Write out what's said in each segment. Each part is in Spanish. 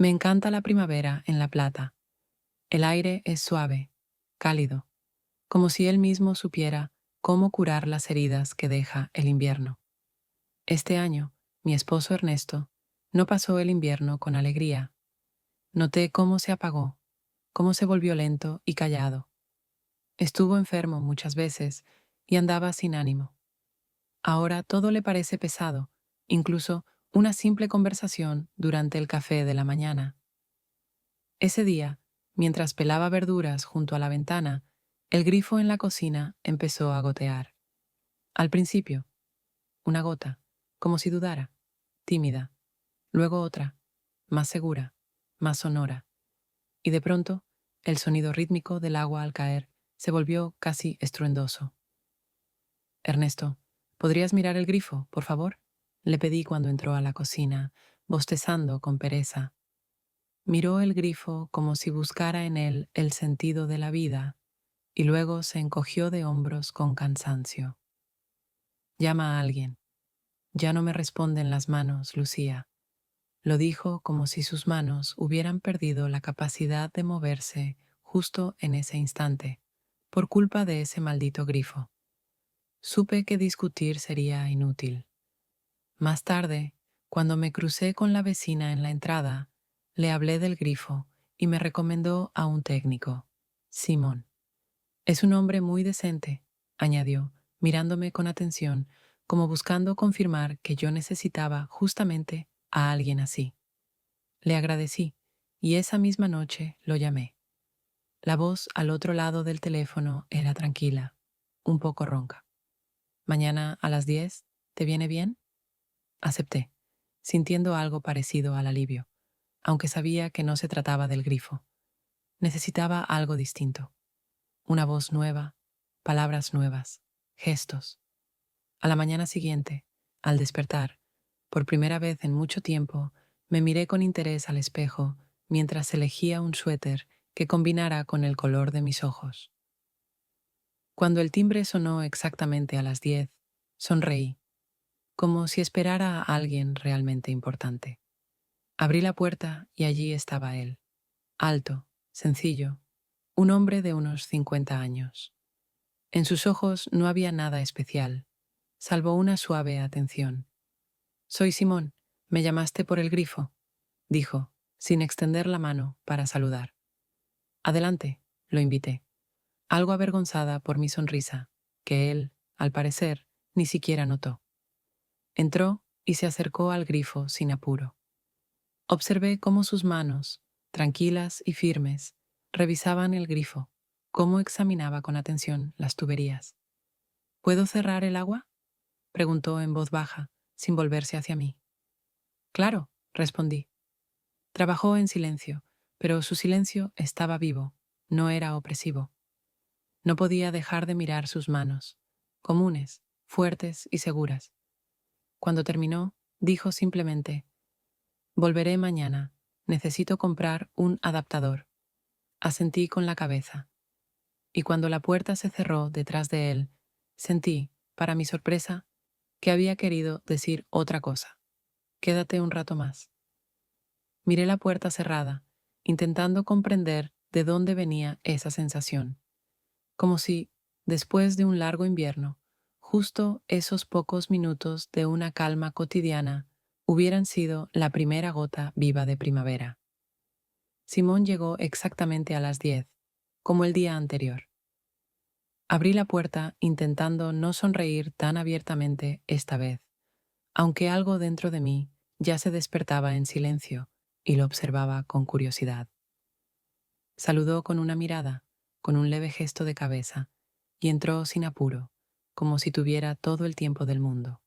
Me encanta la primavera en La Plata. El aire es suave, cálido, como si él mismo supiera cómo curar las heridas que deja el invierno. Este año, mi esposo Ernesto no pasó el invierno con alegría. Noté cómo se apagó, cómo se volvió lento y callado. Estuvo enfermo muchas veces y andaba sin ánimo. Ahora todo le parece pesado, incluso una simple conversación durante el café de la mañana. Ese día, mientras pelaba verduras junto a la ventana, el grifo en la cocina empezó a gotear. Al principio, una gota, como si dudara, tímida, luego otra, más segura, más sonora, y de pronto, el sonido rítmico del agua al caer se volvió casi estruendoso. Ernesto, ¿podrías mirar el grifo, por favor? Le pedí cuando entró a la cocina, bostezando con pereza. Miró el grifo como si buscara en él el sentido de la vida, y luego se encogió de hombros con cansancio. Llama a alguien. Ya no me responden las manos, Lucía. Lo dijo como si sus manos hubieran perdido la capacidad de moverse justo en ese instante, por culpa de ese maldito grifo. Supe que discutir sería inútil. Más tarde, cuando me crucé con la vecina en la entrada, le hablé del grifo y me recomendó a un técnico, Simón. Es un hombre muy decente, añadió, mirándome con atención, como buscando confirmar que yo necesitaba justamente a alguien así. Le agradecí y esa misma noche lo llamé. La voz al otro lado del teléfono era tranquila, un poco ronca. ¿Mañana a las 10? ¿Te viene bien? Acepté, sintiendo algo parecido al alivio, aunque sabía que no se trataba del grifo. Necesitaba algo distinto. Una voz nueva, palabras nuevas, gestos. A la mañana siguiente, al despertar, por primera vez en mucho tiempo, me miré con interés al espejo mientras elegía un suéter que combinara con el color de mis ojos. Cuando el timbre sonó exactamente a las 10, sonreí, como si esperara a alguien realmente importante. Abrí la puerta y allí estaba él, alto, sencillo, un hombre de unos 50 años. En sus ojos no había nada especial, salvo una suave atención. «Soy Simón, me llamaste por el grifo», dijo, sin extender la mano para saludar. «Adelante», lo invité, algo avergonzada por mi sonrisa, que él, al parecer, ni siquiera notó. Entró y se acercó al grifo sin apuro. Observé cómo sus manos, tranquilas y firmes, revisaban el grifo, cómo examinaba con atención las tuberías. «¿Puedo cerrar el agua?», preguntó en voz baja, sin volverse hacia mí. «Claro», respondí. Trabajó en silencio, pero su silencio estaba vivo, no era opresivo. No podía dejar de mirar sus manos, comunes, fuertes y seguras. Cuando terminó, dijo simplemente: «Volveré mañana. Necesito comprar un adaptador». Asentí con la cabeza. Y cuando la puerta se cerró detrás de él, sentí, para mi sorpresa, que había querido decir otra cosa. «Quédate un rato más». Miré la puerta cerrada, intentando comprender de dónde venía esa sensación. Como si, después de un largo invierno, justo esos pocos minutos de una calma cotidiana hubieran sido la primera gota viva de primavera. Simón llegó exactamente a las 10, como el día anterior. Abrí la puerta intentando no sonreír tan abiertamente esta vez, aunque algo dentro de mí ya se despertaba en silencio y lo observaba con curiosidad. Saludó con una mirada, con un leve gesto de cabeza, y entró sin apuro, como si tuviera todo el tiempo del mundo.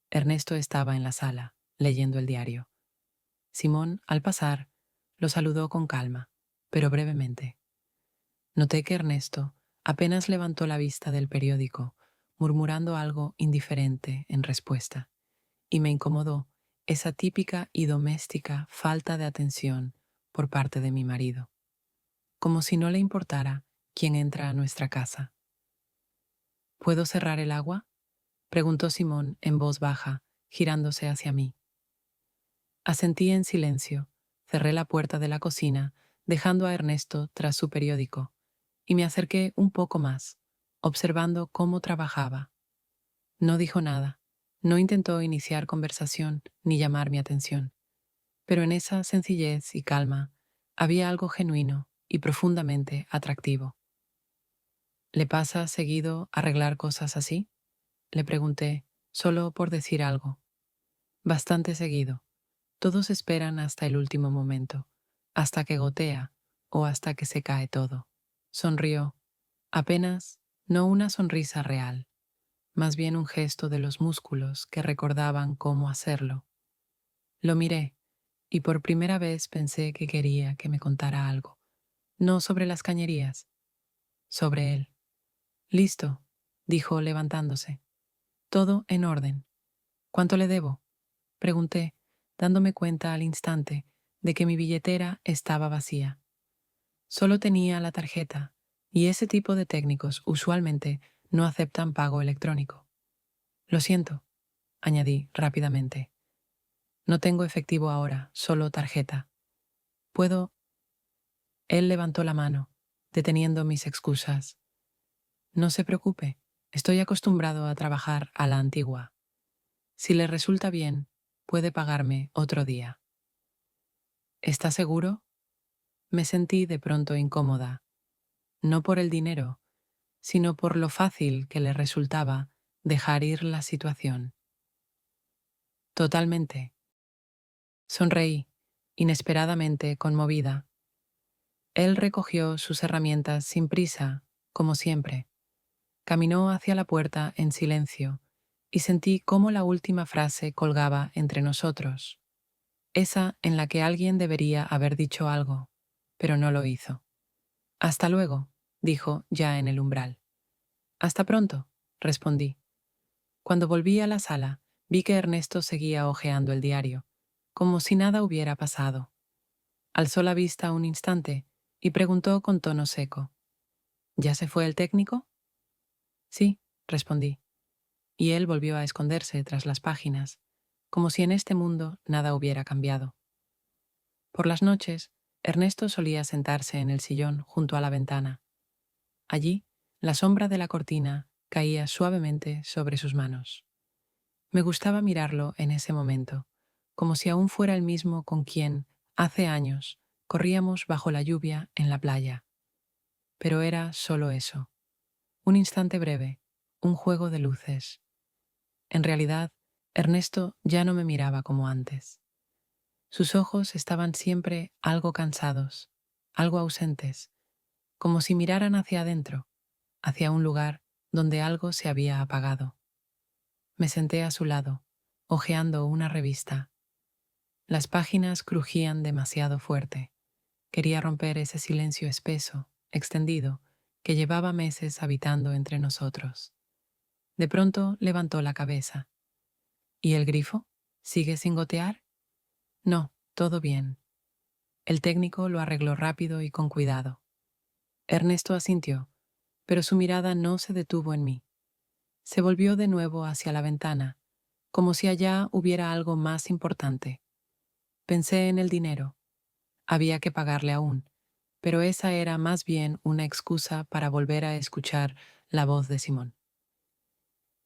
Ernesto estaba en la sala, leyendo el diario. Simón, al pasar, lo saludó con calma, pero brevemente. Noté que Ernesto apenas levantó la vista del periódico, murmurando algo indiferente en respuesta, y me incomodó esa típica y doméstica falta de atención por parte de mi marido, como si no le importara quién entra a nuestra casa. «¿Puedo cerrar el agua?», preguntó Simón en voz baja, girándose hacia mí. Asentí en silencio, cerré la puerta de la cocina, dejando a Ernesto tras su periódico, y me acerqué un poco más, observando cómo trabajaba. No dijo nada, no intentó iniciar conversación ni llamar mi atención, pero en esa sencillez y calma había algo genuino y profundamente atractivo. ¿Le pasa seguido arreglar cosas así? Le pregunté, solo por decir algo. Bastante seguido. Todos esperan hasta el último momento, hasta que gotea o hasta que se cae todo. Sonrió, apenas, no una sonrisa real, más bien un gesto de los músculos que recordaban cómo hacerlo. Lo miré, y por primera vez pensé que quería que me contara algo, no sobre las cañerías, sobre él. Listo, dijo levantándose. Todo en orden. ¿Cuánto le debo? Pregunté, dándome cuenta al instante de que mi billetera estaba vacía. Solo tenía la tarjeta, y ese tipo de técnicos usualmente no aceptan pago electrónico. Lo siento, añadí rápidamente. No tengo efectivo ahora, solo tarjeta. ¿Puedo? Él levantó la mano, deteniendo mis excusas. No se preocupe, estoy acostumbrado a trabajar a la antigua. Si le resulta bien, puede pagarme otro día. ¿Está seguro? Me sentí de pronto incómoda, no por el dinero, sino por lo fácil que le resultaba dejar ir la situación. Totalmente. Sonreí, inesperadamente conmovida. Él recogió sus herramientas sin prisa, como siempre. Caminó hacia la puerta en silencio y sentí cómo la última frase colgaba entre nosotros, esa en la que alguien debería haber dicho algo, pero no lo hizo. Hasta luego, dijo ya en el umbral. Hasta pronto, respondí. Cuando volví a la sala, vi que Ernesto seguía hojeando el diario, como si nada hubiera pasado. Alzó la vista un instante y preguntó con tono seco: ¿Ya se fue el técnico? Sí, respondí, y él volvió a esconderse tras las páginas, como si en este mundo nada hubiera cambiado. Por las noches, Ernesto solía sentarse en el sillón junto a la ventana. Allí, la sombra de la cortina caía suavemente sobre sus manos. Me gustaba mirarlo en ese momento, como si aún fuera el mismo con quien, hace años, corríamos bajo la lluvia en la playa. Pero era solo eso, un instante breve, un juego de luces. En realidad, Ernesto ya no me miraba como antes. Sus ojos estaban siempre algo cansados, algo ausentes, como si miraran hacia adentro, hacia un lugar donde algo se había apagado. Me senté a su lado, hojeando una revista. Las páginas crujían demasiado fuerte. Quería romper ese silencio espeso, extendido, que llevaba meses habitando entre nosotros. De pronto levantó la cabeza. ¿Y el grifo? ¿Sigue sin gotear? No, todo bien. El técnico lo arregló rápido y con cuidado. Ernesto asintió, pero su mirada no se detuvo en mí. Se volvió de nuevo hacia la ventana, como si allá hubiera algo más importante. Pensé en el dinero. Había que pagarle aún, pero esa era más bien una excusa para volver a escuchar la voz de Simón.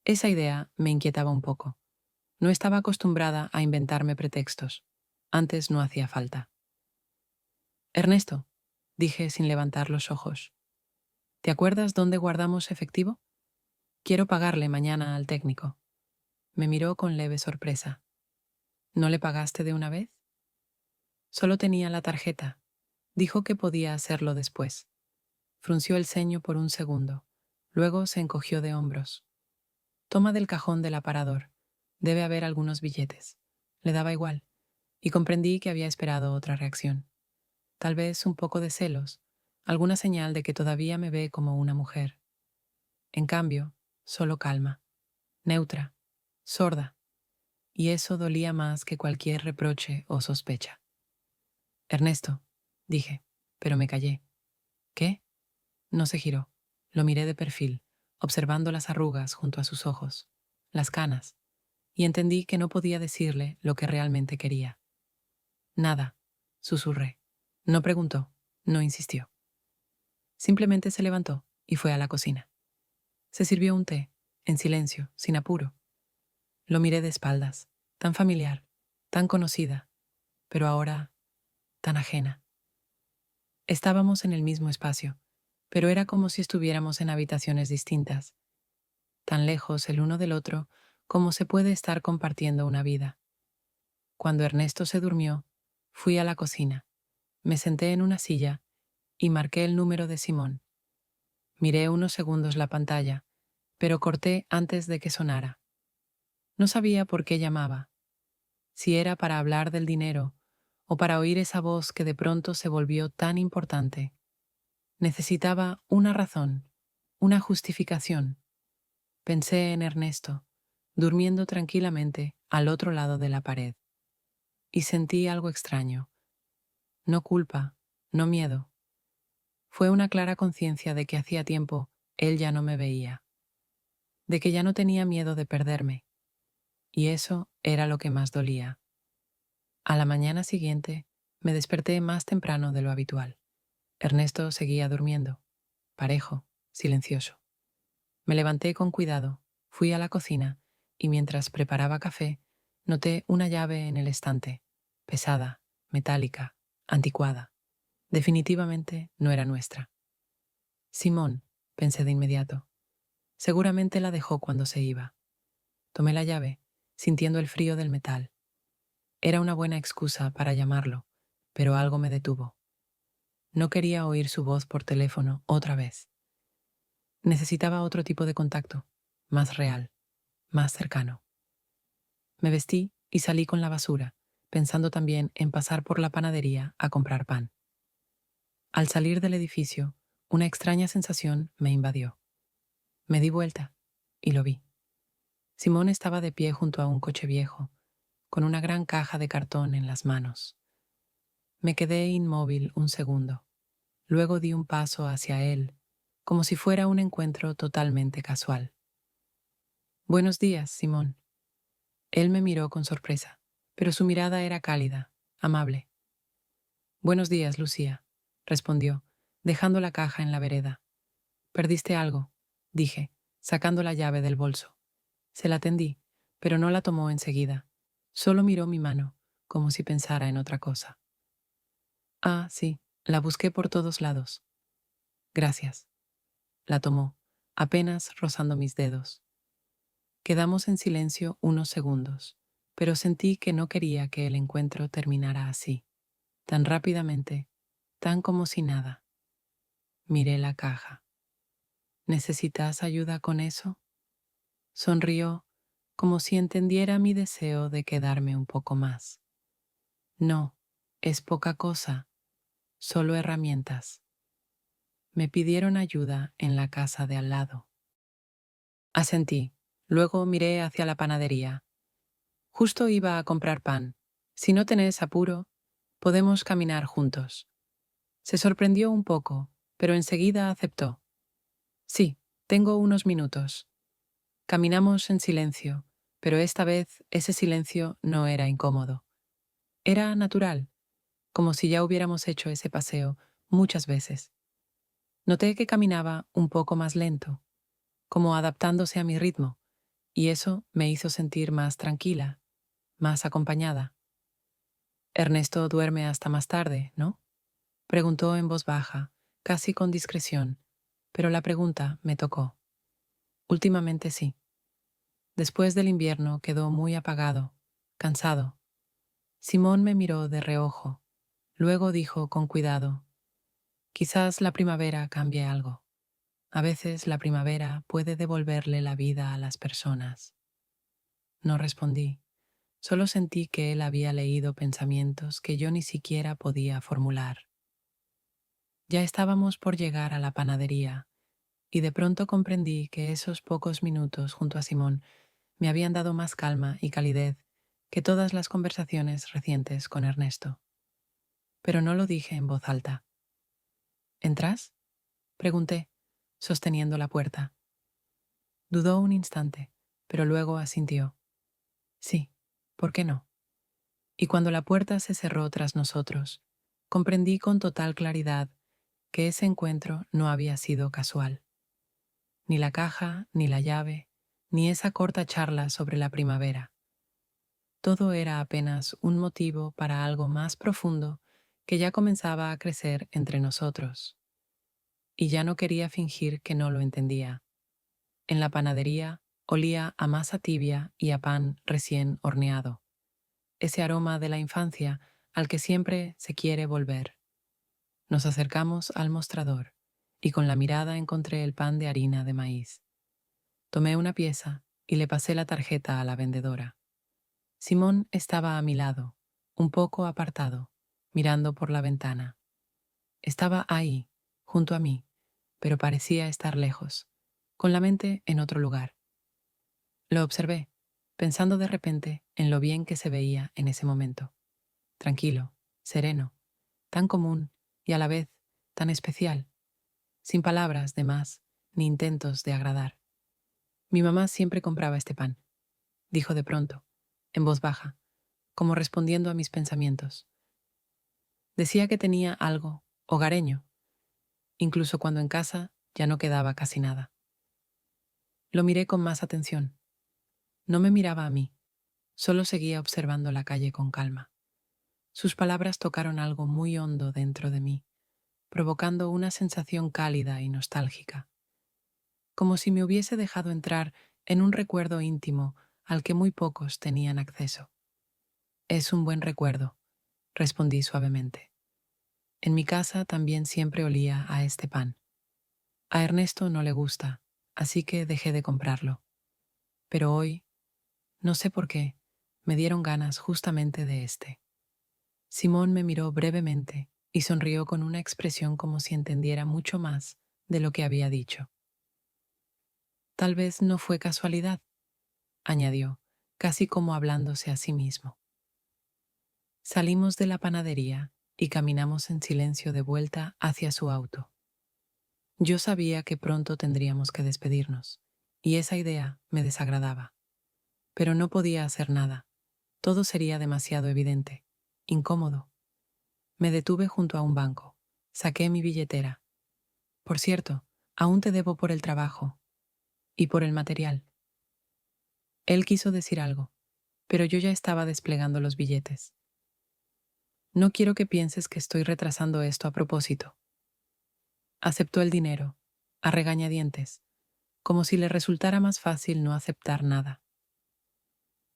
Esa idea me inquietaba un poco. No estaba acostumbrada a inventarme pretextos. Antes no hacía falta. Ernesto, dije sin levantar los ojos, ¿te acuerdas dónde guardamos efectivo? Quiero pagarle mañana al técnico. Me miró con leve sorpresa. ¿No le pagaste de una vez? Solo tenía la tarjeta. Dijo que podía hacerlo después. Frunció el ceño por un segundo. Luego se encogió de hombros. Toma del cajón del aparador. Debe haber algunos billetes. Le daba igual, y comprendí que había esperado otra reacción. Tal vez un poco de celos, alguna señal de que todavía me ve como una mujer. En cambio, solo calma, neutra, sorda, y eso dolía más que cualquier reproche o sospecha. Ernesto, dije, pero me callé. ¿Qué? No se giró. Lo miré de perfil, observando las arrugas junto a sus ojos, las canas, y entendí que no podía decirle lo que realmente quería. Nada. susurré. No preguntó, no insistió. Simplemente se levantó y fue a la cocina. Se sirvió un té, en silencio, sin apuro. Lo miré de espaldas, tan familiar, tan conocida, pero ahora tan ajena. Estábamos en el mismo espacio, pero era como si estuviéramos en habitaciones distintas, tan lejos el uno del otro como se puede estar compartiendo una vida. Cuando Ernesto se durmió, fui a la cocina, me senté en una silla y marqué el número de Simón. Miré unos segundos la pantalla, pero corté antes de que sonara. No sabía por qué llamaba, si era para hablar del dinero o para oír esa voz que de pronto se volvió tan importante. Necesitaba una razón, una justificación. Pensé en Ernesto, durmiendo tranquilamente al otro lado de la pared, y sentí algo extraño. No culpa, no miedo. Fue una clara conciencia de que hacía tiempo él ya no me veía, de que ya no tenía miedo de perderme, y eso era lo que más dolía. A la mañana siguiente me desperté más temprano de lo habitual. Ernesto seguía durmiendo, parejo, silencioso. Me levanté con cuidado, fui a la cocina y mientras preparaba café, noté una llave en el estante, pesada, metálica, anticuada. Definitivamente no era nuestra. Simón, pensé de inmediato. Seguramente la dejó cuando se iba. Tomé la llave, sintiendo el frío del metal. Era una buena excusa para llamarlo, pero algo me detuvo. No quería oír su voz por teléfono otra vez. Necesitaba otro tipo de contacto, más real, más cercano. Me vestí y salí con la basura, pensando también en pasar por la panadería a comprar pan. Al salir del edificio, una extraña sensación me invadió. Me di vuelta y lo vi. Simón estaba de pie junto a un coche viejo, con una gran caja de cartón en las manos. Me quedé inmóvil un segundo. Luego di un paso hacia él, como si fuera un encuentro totalmente casual. Buenos días, Simón. Él me miró con sorpresa, pero su mirada era cálida, amable. Buenos días, Lucía, respondió, dejando la caja en la vereda. ¿Perdiste algo?, dije, sacando la llave del bolso. Se la tendí, pero no la tomó enseguida. Solo miró mi mano, como si pensara en otra cosa. Ah, sí, la busqué por todos lados. Gracias. La tomó, apenas rozando mis dedos. Quedamos en silencio unos segundos, pero sentí que no quería que el encuentro terminara así, tan rápidamente, tan como si nada. Miré la caja. ¿Necesitas ayuda con eso? Sonrió, como si entendiera mi deseo de quedarme un poco más. No, es poca cosa, solo herramientas. Me pidieron ayuda en la casa de al lado. Asentí. Luego miré hacia la panadería. Justo iba a comprar pan. Si no tenés apuro, podemos caminar juntos. Se sorprendió un poco, pero enseguida aceptó. Sí, tengo unos minutos. Caminamos en silencio, pero esta vez ese silencio no era incómodo. Era natural, como si ya hubiéramos hecho ese paseo muchas veces. Noté que caminaba un poco más lento, como adaptándose a mi ritmo, y eso me hizo sentir más tranquila, más acompañada. Ernesto duerme hasta más tarde, ¿no?, preguntó en voz baja, casi con discreción, pero la pregunta me tocó. Últimamente sí. Después del invierno quedó muy apagado, cansado. Simón me miró de reojo. Luego dijo con cuidado, quizás la primavera cambie algo. A veces la primavera puede devolverle la vida a las personas. No respondí, solo sentí que él había leído pensamientos que yo ni siquiera podía formular. Ya estábamos por llegar a la panadería, y de pronto comprendí que esos pocos minutos junto a Simón me habían dado más calma y calidez que todas las conversaciones recientes con Ernesto. Pero no lo dije en voz alta. ¿Entras?, pregunté, sosteniendo la puerta. Dudó un instante, pero luego asintió. Sí, ¿por qué no? Y cuando la puerta se cerró tras nosotros, Comprendí con total claridad que ese encuentro no había sido casual. Ni la caja, ni la llave, ni esa corta charla sobre la primavera. Todo era apenas un motivo para algo más profundo que ya comenzaba a crecer entre nosotros. Y ya no quería fingir que no lo entendía. En la panadería olía a masa tibia y a pan recién horneado. Ese aroma de la infancia al que siempre se quiere volver. Nos acercamos al mostrador y con la mirada encontré el pan de harina de maíz. Tomé una pieza y le pasé la tarjeta a la vendedora. Simón estaba a mi lado, un poco apartado, mirando por la ventana. Estaba ahí, junto a mí, pero parecía estar lejos, con la mente en otro lugar. Lo observé, pensando de repente en lo bien que se veía en ese momento. Tranquilo, sereno, tan común y a la vez tan especial, sin palabras de más ni intentos de agradar. Mi mamá siempre compraba este pan, dijo de pronto, en voz baja, como respondiendo a mis pensamientos. Decía que tenía algo hogareño, incluso cuando en casa ya no quedaba casi nada. Lo miré con más atención. No me miraba a mí, solo seguía observando la calle con calma. Sus palabras tocaron algo muy hondo dentro de mí, provocando una sensación cálida y nostálgica, como si me hubiese dejado entrar en un recuerdo íntimo al que muy pocos tenían acceso. Es un buen recuerdo, respondí suavemente. En mi casa también siempre olía a este pan. A Ernesto no le gusta, así que dejé de comprarlo. Pero hoy, no sé por qué, me dieron ganas justamente de este. Simón me miró brevemente y sonrió con una expresión como si entendiera mucho más de lo que había dicho. Tal vez no fue casualidad, añadió, casi como hablándose a sí mismo. Salimos de la panadería y caminamos en silencio de vuelta hacia su auto. Yo sabía que pronto tendríamos que despedirnos, y esa idea me desagradaba. Pero no podía hacer nada. Todo sería demasiado evidente, incómodo. Me detuve junto a un banco. Saqué mi billetera. Por cierto, aún te debo por el trabajo y por el material. Él quiso decir algo, pero yo ya estaba desplegando los billetes. No quiero que pienses que estoy retrasando esto a propósito. Aceptó el dinero, a regañadientes, como si le resultara más fácil no aceptar nada.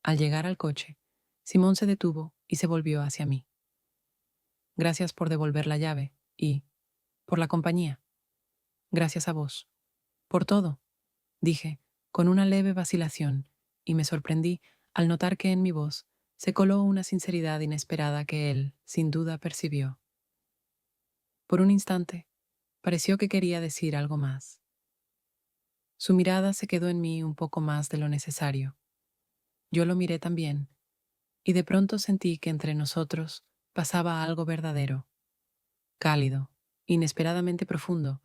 Al llegar al coche, Simón se detuvo y se volvió hacia mí. Gracias por devolver la llave y por la compañía. Gracias a vos. Por todo, dije, con una leve vacilación, y me sorprendí al notar que en mi voz se coló una sinceridad inesperada que él, sin duda, percibió. Por un instante, pareció que quería decir algo más. Su mirada se quedó en mí un poco más de lo necesario. Yo lo miré también, y de pronto sentí que entre nosotros pasaba algo verdadero, cálido, inesperadamente profundo,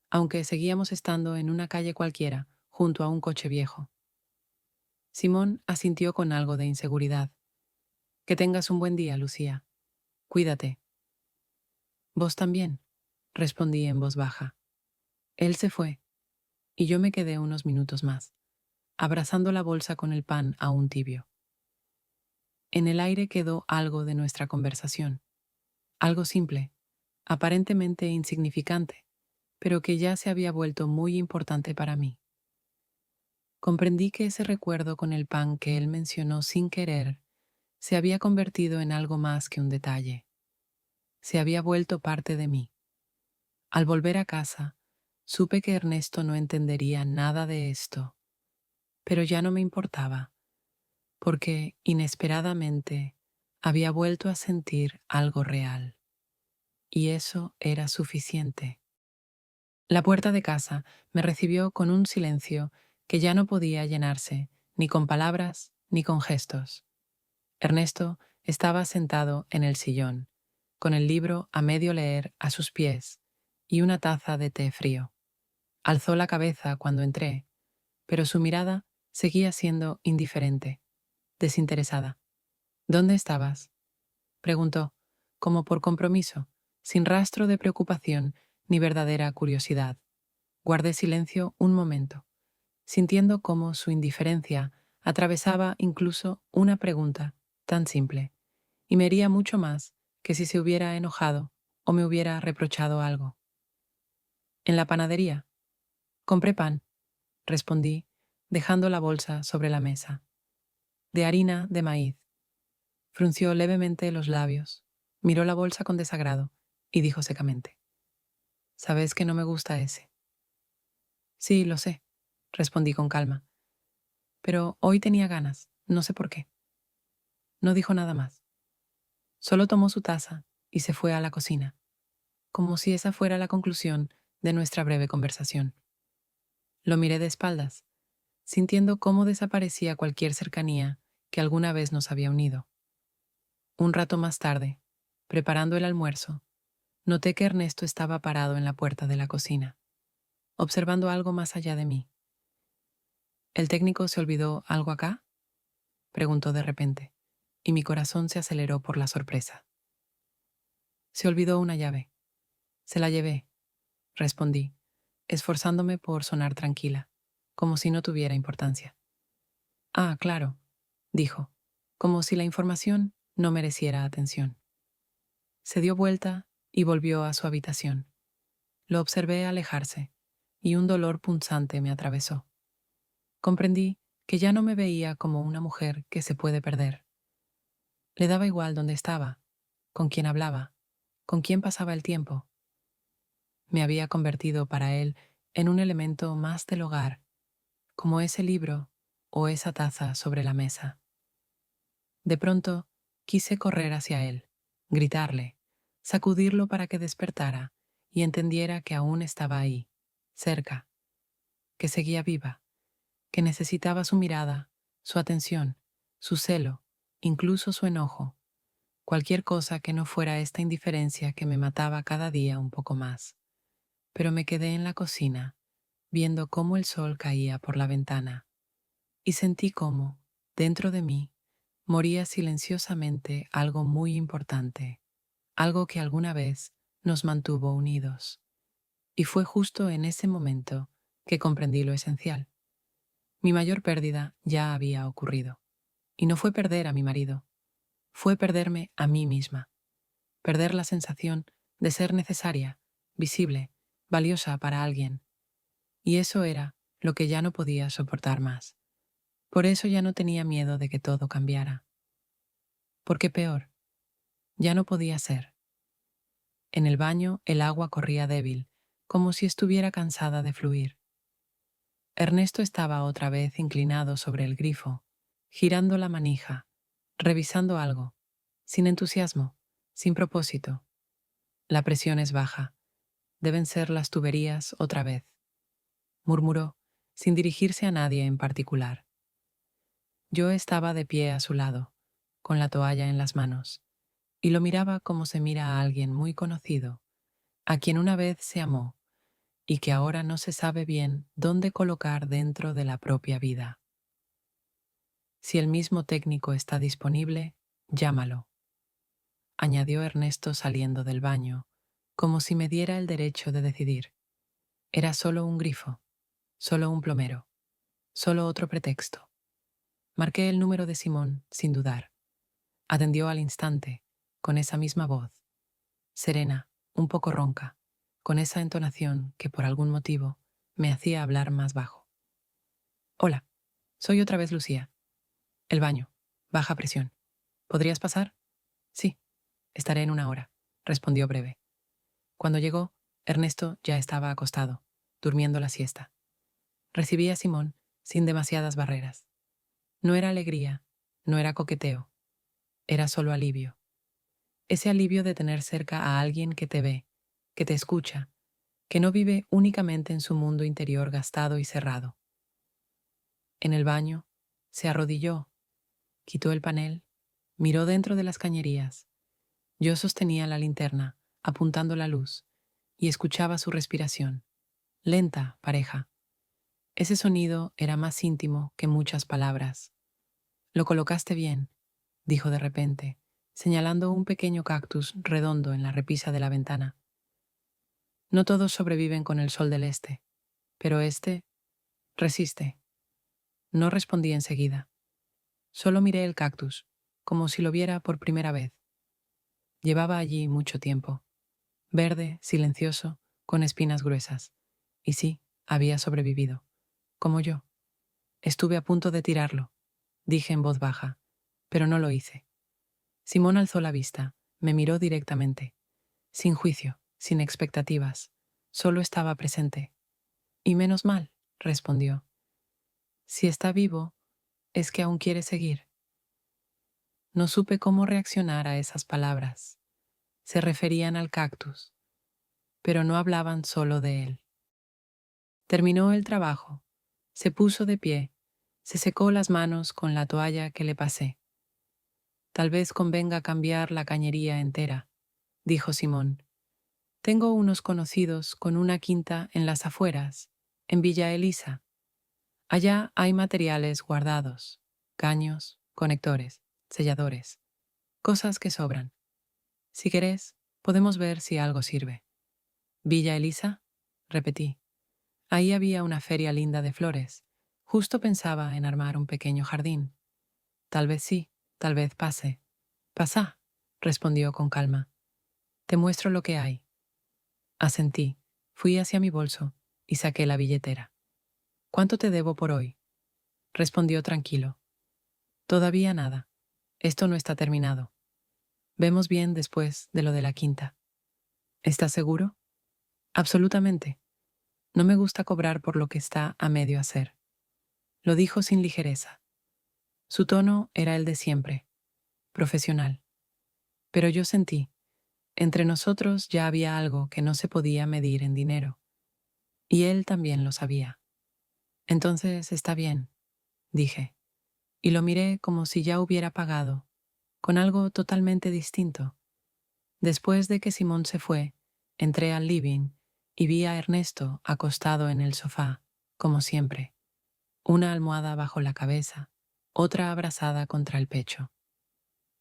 aunque seguíamos estando en una calle cualquiera, junto a un coche viejo. Simón asintió con algo de inseguridad. Que tengas un buen día, Lucía. Cuídate. Vos también, respondí en voz baja. Él se fue, y yo me quedé unos minutos más, abrazando la bolsa con el pan aún tibio. En el aire quedó algo de nuestra conversación, algo simple, aparentemente insignificante, pero que ya se había vuelto muy importante para mí. Comprendí que ese recuerdo con el pan que él mencionó sin querer se había convertido en algo más que un detalle. Se había vuelto parte de mí. Al volver a casa, supe que Ernesto no entendería nada de esto, pero ya no me importaba, porque, inesperadamente, había vuelto a sentir algo real, y eso era suficiente. La puerta de casa me recibió con un silencio que ya no podía llenarse, ni con palabras ni con gestos. Ernesto estaba sentado en el sillón, con el libro a medio leer a sus pies y una taza de té frío. Alzó la cabeza cuando entré, pero su mirada seguía siendo indiferente, desinteresada. ¿Dónde estabas?, preguntó, como por compromiso, sin rastro de preocupación ni verdadera curiosidad. Guardé silencio un momento, sintiendo cómo su indiferencia atravesaba incluso una pregunta tan simple, y me hería mucho más que si se hubiera enojado o me hubiera reprochado algo. En la panadería. Compré pan, respondí, dejando la bolsa sobre la mesa. De harina de maíz. Frunció levemente los labios, miró la bolsa con desagrado y dijo secamente: «Sabes que no me gusta ese». «Sí, lo sé», respondí con calma, «pero hoy tenía ganas, no sé por qué». No dijo nada más. Solo tomó su taza y se fue a la cocina, como si esa fuera la conclusión de nuestra breve conversación. Lo miré de espaldas, sintiendo cómo desaparecía cualquier cercanía que alguna vez nos había unido. Un rato más tarde, preparando el almuerzo, noté que Ernesto estaba parado en la puerta de la cocina, observando algo más allá de mí. ¿El técnico se olvidó algo acá?, preguntó de repente, y mi corazón se aceleró por la sorpresa. Se olvidó una llave. Se la llevé, respondí, esforzándome por sonar tranquila, como si no tuviera importancia. Ah, claro, dijo, como si la información no mereciera atención. Se dio vuelta y volvió a su habitación. Lo observé alejarse, y un dolor punzante me atravesó. Comprendí que ya no me veía como una mujer que se puede perder. Le daba igual dónde estaba, con quién hablaba, con quién pasaba el tiempo. Me había convertido para él en un elemento más del hogar, como ese libro o esa taza sobre la mesa. De pronto, quise correr hacia él, gritarle, sacudirlo para que despertara y entendiera que aún estaba ahí, cerca, que seguía viva, que necesitaba su mirada, su atención, su celo, incluso su enojo, cualquier cosa que no fuera esta indiferencia que me mataba cada día un poco más. Pero me quedé en la cocina, viendo cómo el sol caía por la ventana, y sentí cómo, dentro de mí, moría silenciosamente algo muy importante, algo que alguna vez nos mantuvo unidos. Y fue justo en ese momento que comprendí lo esencial. Mi mayor pérdida ya había ocurrido. Y no fue perder a mi marido, fue perderme a mí misma, perder la sensación de ser necesaria, visible, valiosa para alguien. Y eso era lo que ya no podía soportar más. Por eso ya no tenía miedo de que todo cambiara. Porque peor, ya no podía ser. En el baño el agua corría débil, como si estuviera cansada de fluir. Ernesto estaba otra vez inclinado sobre el grifo, girando la manija, revisando algo, sin entusiasmo, sin propósito. La presión es baja. Deben ser las tuberías otra vez, murmuró, sin dirigirse a nadie en particular. Yo estaba de pie a su lado, con la toalla en las manos, y lo miraba como se mira a alguien muy conocido, a quien una vez se amó y que ahora no se sabe bien dónde colocar dentro de la propia vida. Si el mismo técnico está disponible, llámalo, añadió Ernesto saliendo del baño, como si me diera el derecho de decidir. Era solo un grifo, solo un plomero, solo otro pretexto. Marqué el número de Simón sin dudar. Atendió al instante, con esa misma voz, serena, un poco ronca, con esa entonación que por algún motivo me hacía hablar más bajo. Hola, soy otra vez Lucía. El baño, baja presión. ¿Podrías pasar? Sí, estaré en una hora, respondió breve. Cuando llegó, Ernesto ya estaba acostado, durmiendo la siesta. Recibí a Simón sin demasiadas barreras. No era alegría, no era coqueteo, era solo alivio. Ese alivio de tener cerca a alguien que te ve, que te escucha, que no vive únicamente en su mundo interior gastado y cerrado. En el baño, se arrodilló, quitó el panel, miró dentro de las cañerías. Yo sostenía la linterna, apuntando la luz, y escuchaba su respiración, lenta, pareja. Ese sonido era más íntimo que muchas palabras. Lo colocaste bien, dijo de repente, señalando un pequeño cactus redondo en la repisa de la ventana. No todos sobreviven con el sol del este, pero este resiste. No respondí enseguida. Solo miré el cactus, como si lo viera por primera vez. Llevaba allí mucho tiempo. Verde, silencioso, con espinas gruesas. Y sí, había sobrevivido. Como yo. Estuve a punto de tirarlo, dije en voz baja, pero no lo hice. Simón alzó la vista, me miró directamente, sin juicio, sin expectativas. Solo estaba presente. Y menos mal, respondió. Si está vivo, es que aún quiere seguir. No supe cómo reaccionar a esas palabras. Se referían al cactus, pero no hablaban solo de él. Terminó el trabajo, se puso de pie, se secó las manos con la toalla que le pasé. Tal vez convenga cambiar la cañería entera, dijo Simón. Tengo unos conocidos con una quinta en las afueras, en Villa Elisa. Allá hay materiales guardados, caños, conectores, selladores, cosas que sobran. Si querés, podemos ver si algo sirve. ¿Villa Elisa? Repetí. Ahí había una feria linda de flores. Justo pensaba en armar un pequeño jardín. Tal vez sí, tal vez pase. Pasá, respondió con calma. Te muestro lo que hay. Asentí, fui hacia mi bolso y saqué la billetera. ¿Cuánto te debo por hoy? Respondió tranquilo. Todavía nada. Esto no está terminado. Vemos bien después de lo de la quinta. ¿Estás seguro? Absolutamente. No me gusta cobrar por lo que está a medio hacer. Lo dijo sin ligereza. Su tono era el de siempre, profesional. Pero yo sentí, entre nosotros ya había algo que no se podía medir en dinero. Y él también lo sabía. Entonces está bien, dije, y lo miré como si ya hubiera pagado, con algo totalmente distinto. Después de que Simón se fue, entré al living y vi a Ernesto acostado en el sofá, como siempre, una almohada bajo la cabeza, otra abrazada contra el pecho.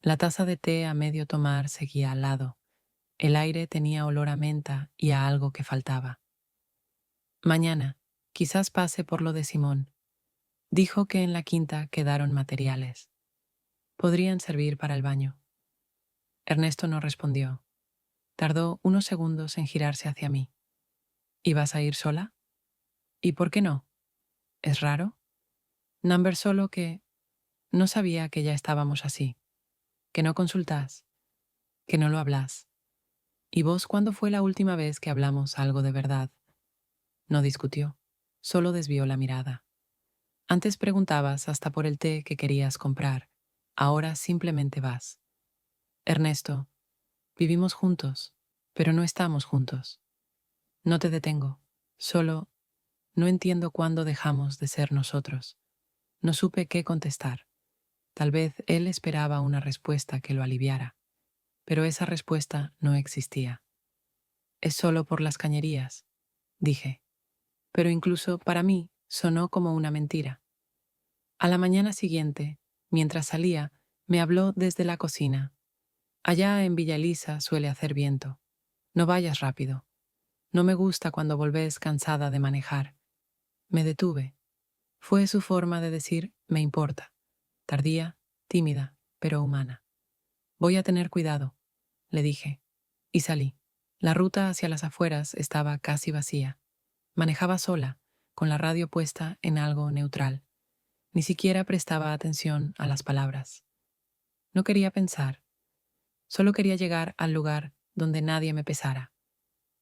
La taza de té a medio tomar seguía al lado. El aire tenía olor a menta y a algo que faltaba. Mañana, quizás pase por lo de Simón. Dijo que en la quinta quedaron materiales. Podrían servir para el baño. Ernesto no respondió. Tardó unos segundos en girarse hacia mí. ¿Y vas a ir sola? ¿Y por qué no? ¿Es raro? Number solo que no sabía que ya estábamos así, que no consultás, que no lo hablás. ¿Y vos cuándo fue la última vez que hablamos algo de verdad? No discutió, solo desvió la mirada. Antes preguntabas hasta por el té que querías comprar, ahora simplemente vas. Ernesto, vivimos juntos, pero no estamos juntos. No te detengo, solo no entiendo cuándo dejamos de ser nosotros. No supe qué contestar. Tal vez él esperaba una respuesta que lo aliviara, pero esa respuesta no existía. Es solo por las cañerías, dije, pero incluso para mí sonó como una mentira. A la mañana siguiente, mientras salía, me habló desde la cocina. Allá en Villa Elisa suele hacer viento. No vayas rápido. No me gusta cuando volvés cansada de manejar. Me detuve. Fue su forma de decir me importa. Tardía, tímida, pero humana. Voy a tener cuidado, le dije, y salí. La ruta hacia las afueras estaba casi vacía. Manejaba sola, con la radio puesta en algo neutral. Ni siquiera prestaba atención a las palabras. No quería pensar, solo quería llegar al lugar donde nadie me pesara,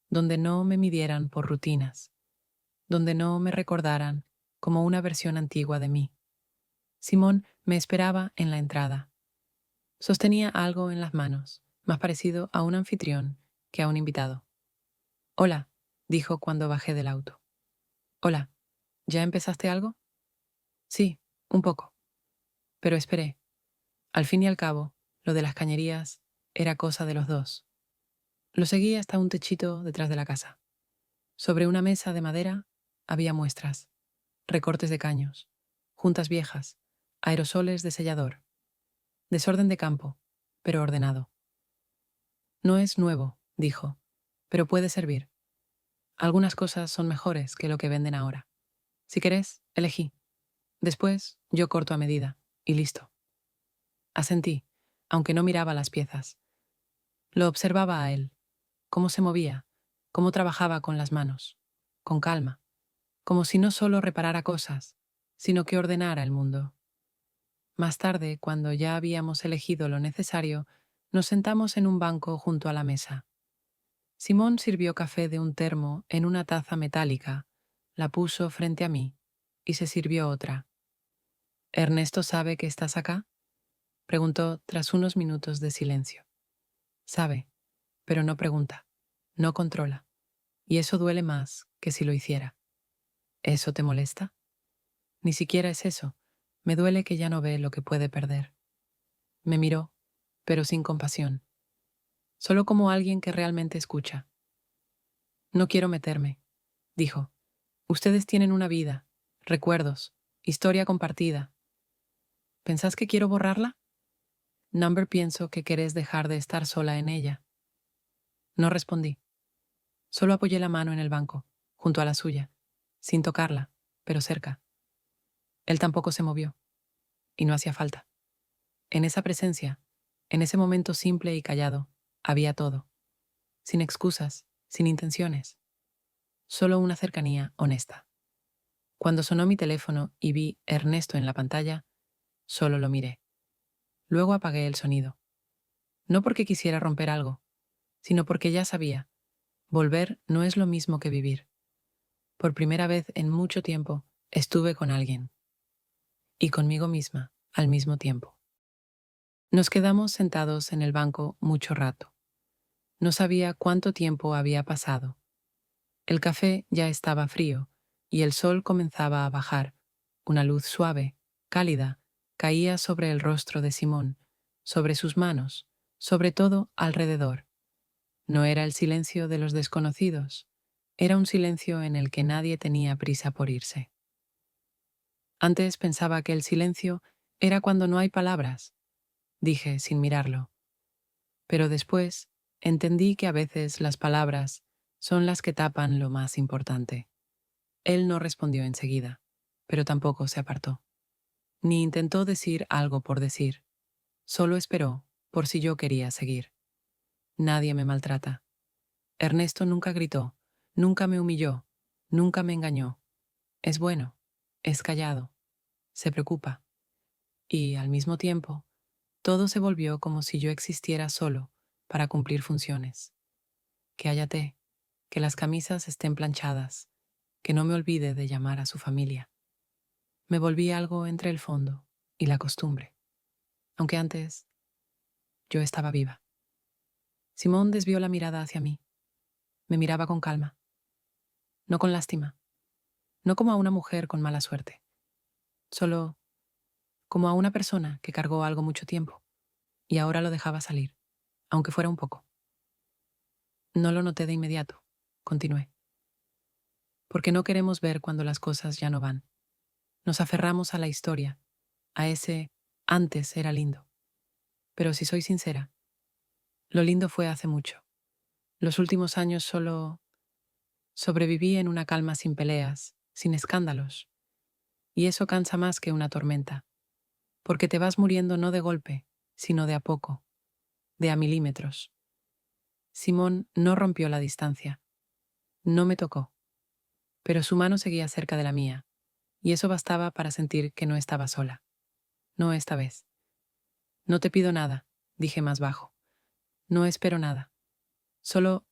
donde no me midieran por rutinas, donde no me recordaran como una versión antigua de mí. Simón me esperaba en la entrada. Sostenía algo en las manos, más parecido a un anfitrión que a un invitado. Hola, dijo cuando bajé del auto. Hola, ¿ya empezaste algo? Sí, un poco. Pero esperé. Al fin y al cabo, lo de las cañerías era cosa de los dos. Lo seguí hasta un techito detrás de la casa. Sobre una mesa de madera había muestras, recortes de caños, juntas viejas, aerosoles de sellador, desorden de campo, pero ordenado. No es nuevo, dijo, pero puede servir. Algunas cosas son mejores que lo que venden ahora. Si querés, elegí. Después, yo corto a medida, y listo. Asentí, aunque no miraba las piezas. Lo observaba a él, cómo se movía, cómo trabajaba con las manos, con calma, como si no solo reparara cosas, sino que ordenara el mundo. Más tarde, cuando ya habíamos elegido lo necesario, nos sentamos en un banco junto a la mesa. Simón sirvió café de un termo en una taza metálica, la puso frente a mí y se sirvió otra. ¿Ernesto sabe que estás acá?, preguntó tras unos minutos de silencio. Sabe, pero no pregunta, no controla, y eso duele más que si lo hiciera. ¿Eso te molesta? Ni siquiera es eso. Me duele que ya no ve lo que puede perder. Me miró, pero sin compasión, solo como alguien que realmente escucha. No quiero meterme, dijo. Ustedes tienen una vida, recuerdos, historia compartida. ¿Pensás que quiero borrarla? Number, pienso que querés dejar de estar sola en ella. No respondí. Solo apoyé la mano en el banco, junto a la suya, sin tocarla, pero cerca. Él tampoco se movió, y no hacía falta. En esa presencia, en ese momento simple y callado, había todo. Sin excusas, sin intenciones. Solo una cercanía honesta. Cuando sonó mi teléfono y vi Ernesto en la pantalla, solo lo miré. Luego apagué el sonido. No porque quisiera romper algo, sino porque ya sabía, volver no es lo mismo que vivir. Por primera vez en mucho tiempo, estuve con alguien. Y conmigo misma, al mismo tiempo. Nos quedamos sentados en el banco mucho rato. No sabía cuánto tiempo había pasado. El café ya estaba frío, y el sol comenzaba a bajar. Una luz suave, cálida, caía sobre el rostro de Simón, sobre sus manos, sobre todo alrededor. No era el silencio de los desconocidos, era un silencio en el que nadie tenía prisa por irse. Antes pensaba que el silencio era cuando no hay palabras, dije sin mirarlo. Pero después entendí que a veces las palabras son las que tapan lo más importante. Él no respondió enseguida, pero tampoco se apartó. Ni intentó decir algo por decir. Solo esperó, por si yo quería seguir. Nadie me maltrata. Ernesto nunca gritó, nunca me humilló, nunca me engañó. Es bueno, es callado, se preocupa. Y, al mismo tiempo, todo se volvió como si yo existiera solo para cumplir funciones. Que haya té, que las camisas estén planchadas, que no me olvide de llamar a su familia. Me volví algo entre el fondo y la costumbre, aunque antes yo estaba viva. Simón desvió la mirada hacia mí. Me miraba con calma, no con lástima, no como a una mujer con mala suerte, solo como a una persona que cargó algo mucho tiempo y ahora lo dejaba salir, aunque fuera un poco. No lo noté de inmediato, continué, porque no queremos ver cuando las cosas ya no van. Nos aferramos a la historia, a ese antes era lindo. Pero si soy sincera, lo lindo fue hace mucho. Los últimos años solo sobreviví en una calma sin peleas, sin escándalos. Y eso cansa más que una tormenta, porque te vas muriendo no de golpe, sino de a poco, de a milímetros. Simón no rompió la distancia, no me tocó, pero su mano seguía cerca de la mía, y eso bastaba para sentir que no estaba sola. No esta vez. No te pido nada, dije más bajo. No espero nada. Solo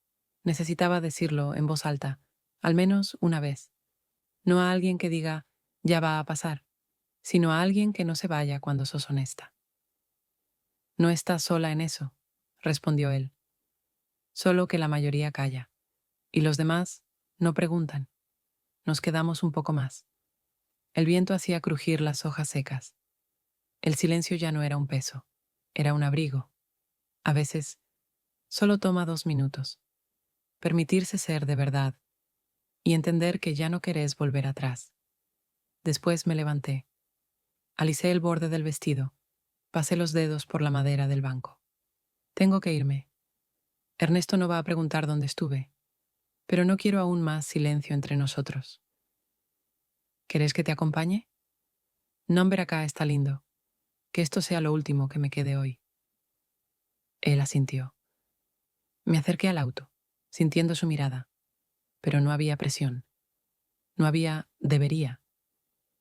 necesitaba decirlo en voz alta, al menos una vez. No a alguien que diga, ya va a pasar, sino a alguien que no se vaya cuando sos honesta. No estás sola en eso, respondió él. Solo que la mayoría calla, y los demás no preguntan. Nos quedamos un poco más. El viento hacía crujir las hojas secas. El silencio ya no era un peso, era un abrigo. A veces, solo toma 2 minutos. Permitirse ser de verdad y entender que ya no querés volver atrás. Después me levanté. Alicé el borde del vestido. Pasé los dedos por la madera del banco. Tengo que irme. Ernesto no va a preguntar dónde estuve, pero no quiero aún más silencio entre nosotros. ¿Querés que te acompañe? Nombre acá está lindo. Que esto sea lo último que me quede hoy. Él asintió. Me acerqué al auto, sintiendo su mirada, pero no había presión. No había debería.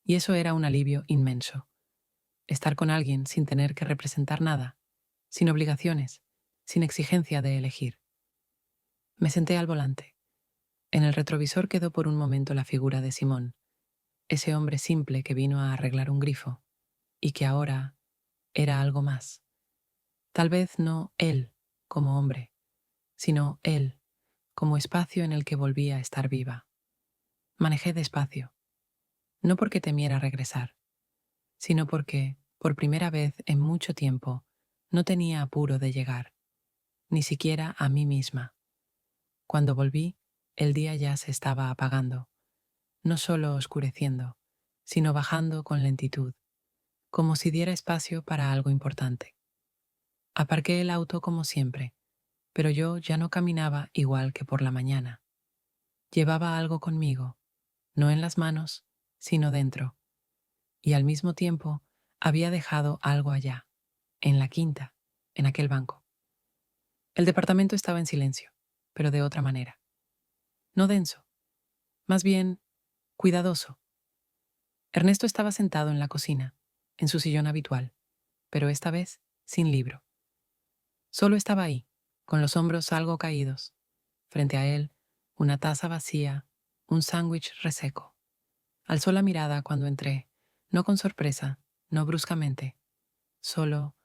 Y eso era un alivio inmenso. Estar con alguien sin tener que representar nada, sin obligaciones, sin exigencia de elegir. Me senté al volante. En el retrovisor quedó por un momento la figura de Simón, ese hombre simple que vino a arreglar un grifo, y que ahora era algo más. Tal vez no él como hombre, sino él como espacio en el que volvía a estar viva. Manejé despacio, no porque temiera regresar, sino porque, por primera vez en mucho tiempo, no tenía apuro de llegar, ni siquiera a mí misma. Cuando volví, el día ya se estaba apagando, no solo oscureciendo, sino bajando con lentitud, como si diera espacio para algo importante. Aparqué el auto como siempre, pero yo ya no caminaba igual que por la mañana. Llevaba algo conmigo, no en las manos, sino dentro, y al mismo tiempo había dejado algo allá, en la quinta, en aquel banco. El departamento estaba en silencio, pero de otra manera. No denso, más bien cuidadoso. Ernesto estaba sentado en la cocina, en su sillón habitual, pero esta vez sin libro. Solo estaba ahí, con los hombros algo caídos. Frente a él, una taza vacía, un sándwich reseco. Alzó la mirada cuando entré, no con sorpresa, no bruscamente. Solo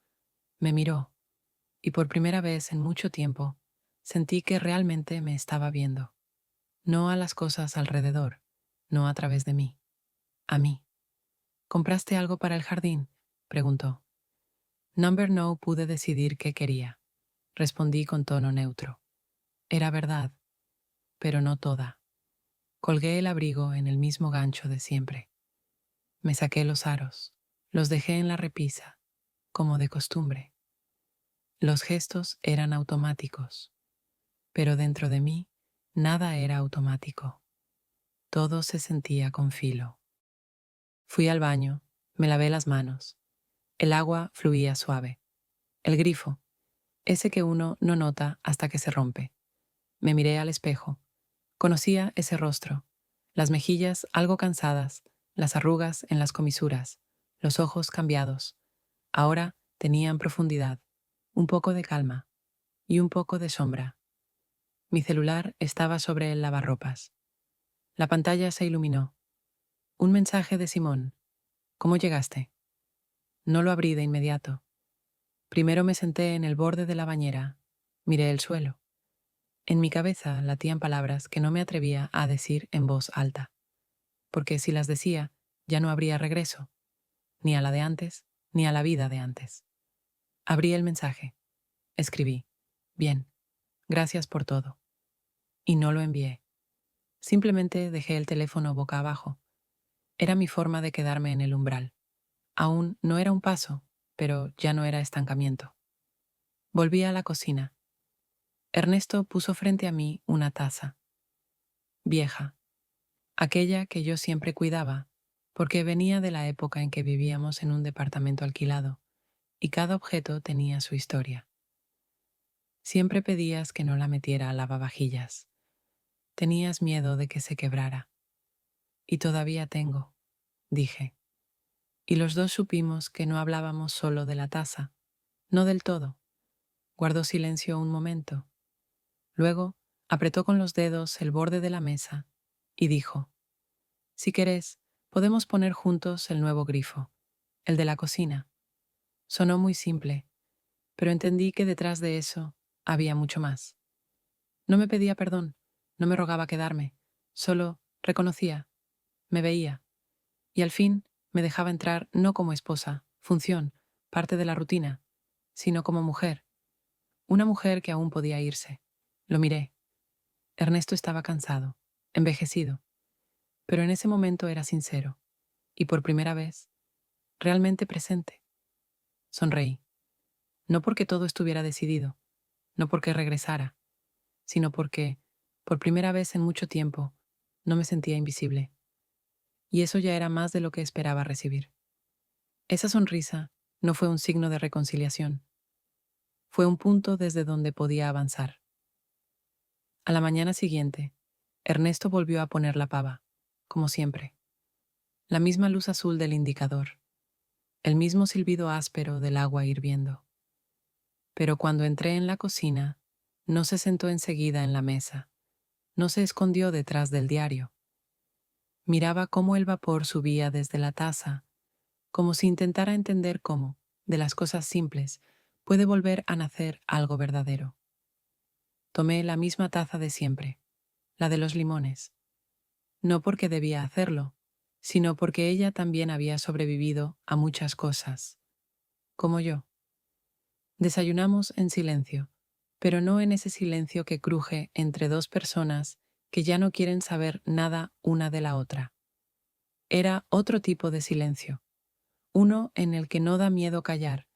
me miró, y por primera vez en mucho tiempo sentí que realmente me estaba viendo. No a las cosas alrededor, no a través de mí. A mí. ¿Compraste algo para el jardín?, preguntó. Number No pude decidir qué quería. Respondí con tono neutro. Era verdad, pero no toda. Colgué el abrigo en el mismo gancho de siempre. Me saqué los aros, los dejé en la repisa, como de costumbre. Los gestos eran automáticos, pero dentro de mí nada era automático. Todo se sentía con filo. Fui al baño, me lavé las manos. El agua fluía suave. El grifo, ese que uno no nota hasta que se rompe. Me miré al espejo. Conocía ese rostro, las mejillas algo cansadas, las arrugas en las comisuras, los ojos cambiados. Ahora tenían profundidad, un poco de calma y un poco de sombra. Mi celular estaba sobre el lavarropas. La pantalla se iluminó. Un mensaje de Simón. ¿Cómo llegaste? No lo abrí de inmediato. Primero me senté en el borde de la bañera. Miré el suelo. En mi cabeza latían palabras que no me atrevía a decir en voz alta, porque si las decía, ya no habría regreso, ni a la de antes, ni a la vida de antes. Abrí el mensaje. Escribí. Bien. Gracias por todo. Y no lo envié. Simplemente dejé el teléfono boca abajo. Era mi forma de quedarme en el umbral. Aún no era un paso, pero ya no era estancamiento. Volví a la cocina. Ernesto puso frente a mí una taza. Vieja. Aquella que yo siempre cuidaba, porque venía de la época en que vivíamos en un departamento alquilado, y cada objeto tenía su historia. Siempre pedías que no la metiera al lavavajillas. Tenías miedo de que se quebrara. Y todavía tengo, dije. Y los dos supimos que no hablábamos solo de la taza, no del todo. Guardó silencio un momento. Luego apretó con los dedos el borde de la mesa y dijo: si querés, podemos poner juntos el nuevo grifo, el de la cocina. Sonó muy simple, pero entendí que detrás de eso había mucho más. No me pedía perdón, no me rogaba quedarme, solo reconocía, me veía, y al fin me dejaba entrar no como esposa, función, parte de la rutina, sino como mujer, una mujer que aún podía irse. Lo miré. Ernesto estaba cansado, envejecido, pero en ese momento era sincero, y por primera vez, realmente presente. Sonreí. No porque todo estuviera decidido, no porque regresara, sino porque, por primera vez en mucho tiempo, no me sentía invisible. Y eso ya era más de lo que esperaba recibir. Esa sonrisa no fue un signo de reconciliación, fue un punto desde donde podía avanzar. A la mañana siguiente, Ernesto volvió a poner la pava, como siempre. La misma luz azul del indicador, el mismo silbido áspero del agua hirviendo. Pero cuando entré en la cocina, no se sentó enseguida en la mesa, no se escondió detrás del diario. Miraba cómo el vapor subía desde la taza, como si intentara entender cómo, de las cosas simples, puede volver a nacer algo verdadero. Tomé la misma taza de siempre, la de los limones, no porque debía hacerlo, sino porque ella también había sobrevivido a muchas cosas, como yo. Desayunamos en silencio, pero no en ese silencio que cruje entre dos personas que ya no quieren saber nada una de la otra. Era otro tipo de silencio, uno en el que no da miedo callar,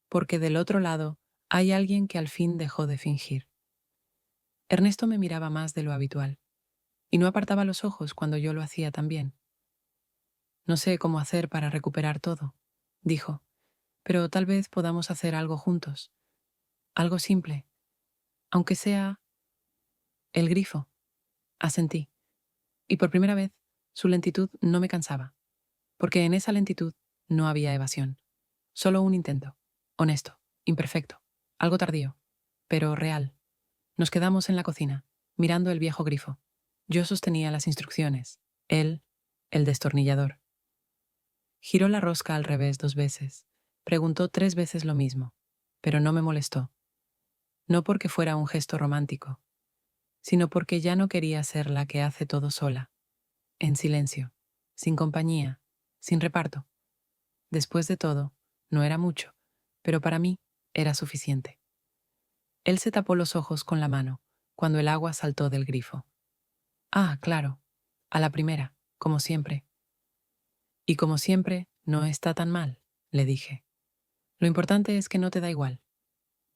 porque del otro lado hay alguien que al fin dejó de fingir. Ernesto me miraba más de lo habitual, y no apartaba los ojos cuando yo lo hacía también. No sé cómo hacer para recuperar todo, dijo, pero tal vez podamos hacer algo juntos, algo simple, aunque sea el grifo. Asentí, y por primera vez su lentitud no me cansaba, porque en esa lentitud no había evasión, solo un intento, honesto, imperfecto, algo tardío, pero real. Nos quedamos en la cocina, mirando el viejo grifo. Yo sostenía las instrucciones, él, el destornillador. Giró la rosca al revés 2 veces, preguntó 3 veces lo mismo, pero no me molestó. No porque fuera un gesto romántico, sino porque ya no quería ser la que hace todo sola, en silencio, sin compañía, sin reparto. Después de todo, no era mucho, pero para mí era suficiente. Él se tapó los ojos con la mano cuando el agua saltó del grifo. Ah, claro, a la primera, como siempre. Y como siempre, no está tan mal, le dije. Lo importante es que no te da igual.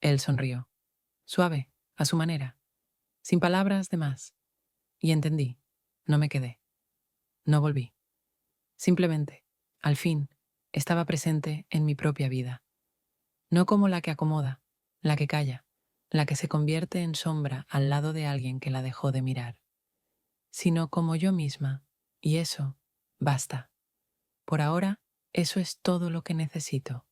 Él sonrió, suave, a su manera, sin palabras de más. Y entendí, no me quedé, no volví. Simplemente, al fin, estaba presente en mi propia vida. No como la que acomoda, la que calla, la que se convierte en sombra al lado de alguien que la dejó de mirar, sino como yo misma, y eso, basta. Por ahora, eso es todo lo que necesito.